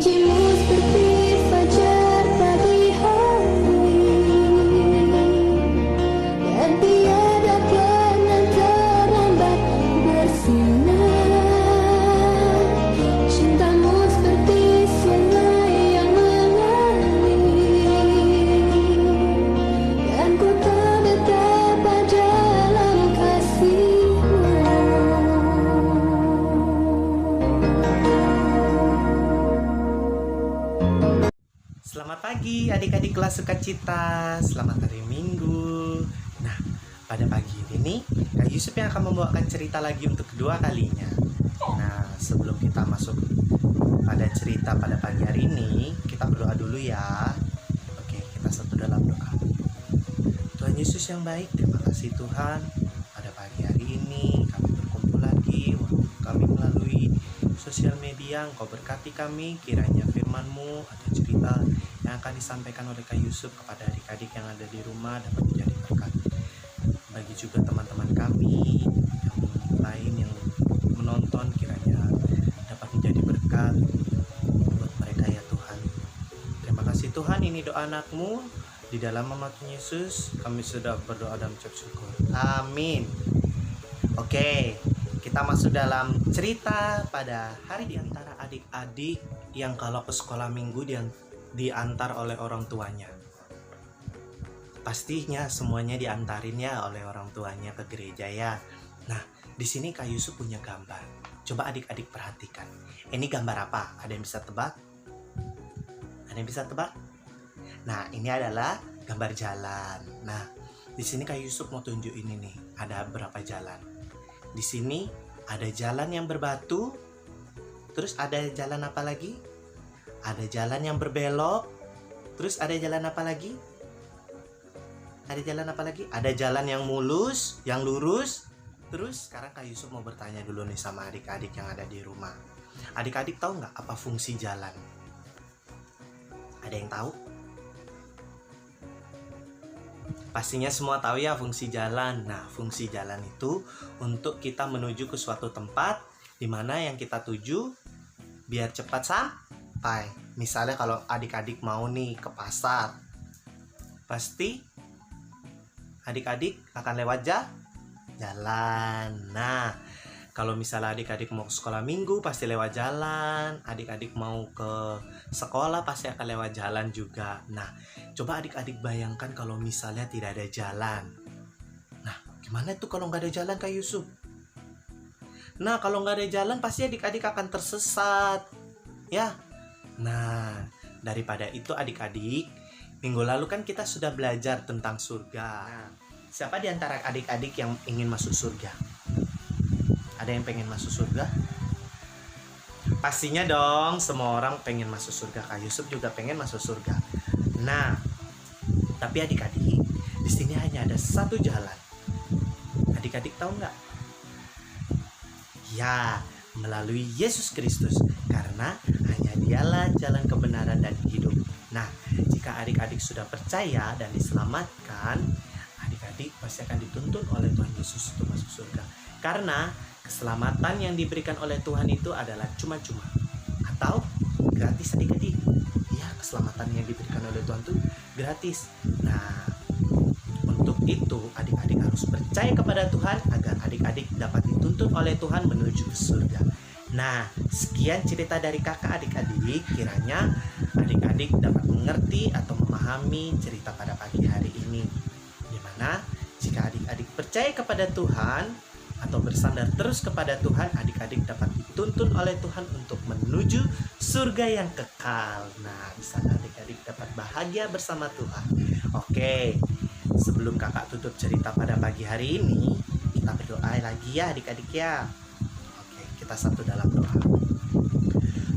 Janjimu seperti fajar pagi hari, dan tiada kenang terlambat bersinar. Cintamu seperti sungai yang mengalir, dan ku tak betapa dalam kasih-Mu. Selamat pagi adik-adik kelas sukacita, selamat hari Minggu. Nah, pada pagi ini Kak Yusuf yang akan membawakan cerita lagi untuk kedua kalinya. Nah, sebelum kita masuk pada cerita pada pagi hari ini, kita berdoa dulu ya. Oke, kita satu dalam doa. Tuhan Yesus yang baik, terima kasih Tuhan. Pada pagi hari ini kami berkumpul lagi, walaupun kami melalui sosial media. Engkau berkati kami, kiranya firman-Mu atau cerita yang akan disampaikan oleh Kak Yusuf kepada adik-adik yang ada di rumah dapat menjadi berkat. Bagi juga teman-teman kami yang lain yang menonton, kiranya dapat menjadi berkat buat mereka ya Tuhan. Terima kasih Tuhan, ini doa anak-Mu. Di dalam nama Tuhan Yesus kami sudah berdoa dan mengucap syukur. Amin. Oke, kita masuk dalam cerita pada hari di antara adik-adik yang kalau ke sekolah minggu diantar oleh orang tuanya. Pastinya semuanya diantarin ya oleh orang tuanya ke gereja ya. Nah, di sini Kak Yusuf punya gambar. Coba adik-adik perhatikan. Ini gambar apa? Ada yang bisa tebak? Ada yang bisa tebak? Nah, ini adalah gambar jalan. Nah, di sini Kak Yusuf mau tunjuk ini nih. Ada berapa jalan? Di sini ada jalan yang berbatu. Terus ada jalan apa lagi? Ada jalan yang berbelok. Terus ada jalan apa lagi? Ada jalan apa lagi? Ada jalan yang mulus, yang lurus. Terus sekarang Kak Yusuf mau bertanya dulu nih sama adik-adik yang ada di rumah. Adik-adik tahu nggak apa fungsi jalan? Ada yang tahu? Pastinya semua tahu ya fungsi jalan. Nah, fungsi jalan itu untuk kita menuju ke suatu tempat di mana yang kita tuju biar cepat sampai. Misalnya kalau adik-adik mau nih ke pasar, pasti adik-adik akan lewat jalan. Nah, kalau misalnya adik-adik mau ke sekolah minggu pasti lewat jalan. Adik-adik mau ke sekolah pasti akan lewat jalan juga. Nah, coba adik-adik bayangkan kalau misalnya tidak ada jalan. Nah, gimana tuh kalau nggak ada jalan Kak Yusuf? Nah, kalau nggak ada jalan pasti adik-adik akan tersesat. Ya. Nah, daripada itu adik-adik, minggu lalu kan kita sudah belajar tentang surga. Nah, siapa di antara adik-adik yang ingin masuk surga? Ada yang pengen masuk surga? Pastinya dong, semua orang pengen masuk surga. Kak Yusuf juga pengen masuk surga. Nah, tapi adik-adik, di sini hanya ada satu jalan. Adik-adik tahu nggak? Ya, melalui Yesus Kristus. Karena hanya Dialah jalan kebenaran dan hidup. Nah, jika adik-adik sudah percaya dan diselamatkan, adik-adik pasti akan dituntun oleh Tuhan Yesus untuk masuk surga. Karena keselamatan yang diberikan oleh Tuhan itu adalah cuma-cuma atau gratis adik-adik. Ya, keselamatan yang diberikan oleh Tuhan itu gratis. Nah, untuk itu adik-adik harus percaya kepada Tuhan agar adik-adik dapat dituntun oleh Tuhan menuju ke surga. Nah, sekian cerita dari kakak adik-adik. Kiranya adik-adik dapat mengerti atau memahami cerita pada pagi hari ini. Dimana jika adik-adik percaya kepada Tuhan atau bersandar terus kepada Tuhan, adik-adik dapat dituntun oleh Tuhan untuk menuju surga yang kekal. Nah, di sana adik-adik dapat bahagia bersama Tuhan. Oke, sebelum kakak tutup cerita pada pagi hari ini, kita berdoa lagi ya adik-adik ya. Oke, kita satu dalam doa.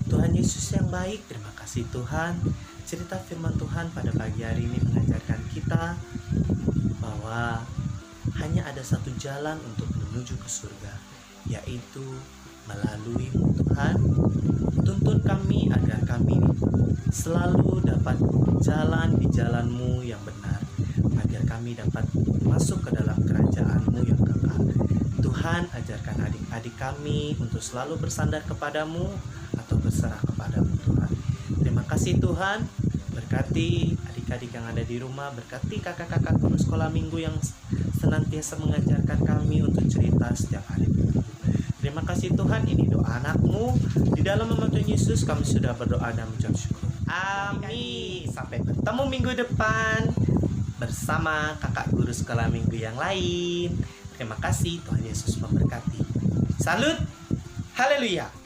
Tuhan Yesus yang baik, terima kasih Tuhan. Cerita firman Tuhan pada pagi hari ini mengajarkan kita bahwa hanya ada satu jalan untuk menuju ke surga, yaitu melalui Tuhan. Tuntun kami agar kami selalu dapat jalan di jalan-Mu yang benar, agar kami dapat masuk ke dalam kerajaan-Mu yang kekal. Tuhan, ajarkan adik-adik kami untuk selalu bersandar kepadamu atau berserah kepadamu Tuhan. kasih Tuhan, berkati adik-adik yang ada di rumah, berkati kakak-kakak guru sekolah minggu yang senantiasa mengajarkan kami untuk cerita setiap hari. Terima kasih Tuhan, ini doa anakmu. Di dalam nama Tuhan Yesus kami sudah berdoa dan mengucap syukur. Amin. Sampai bertemu minggu depan bersama kakak guru sekolah minggu yang lain. Terima kasih, Tuhan Yesus memberkati. Salut, haleluya.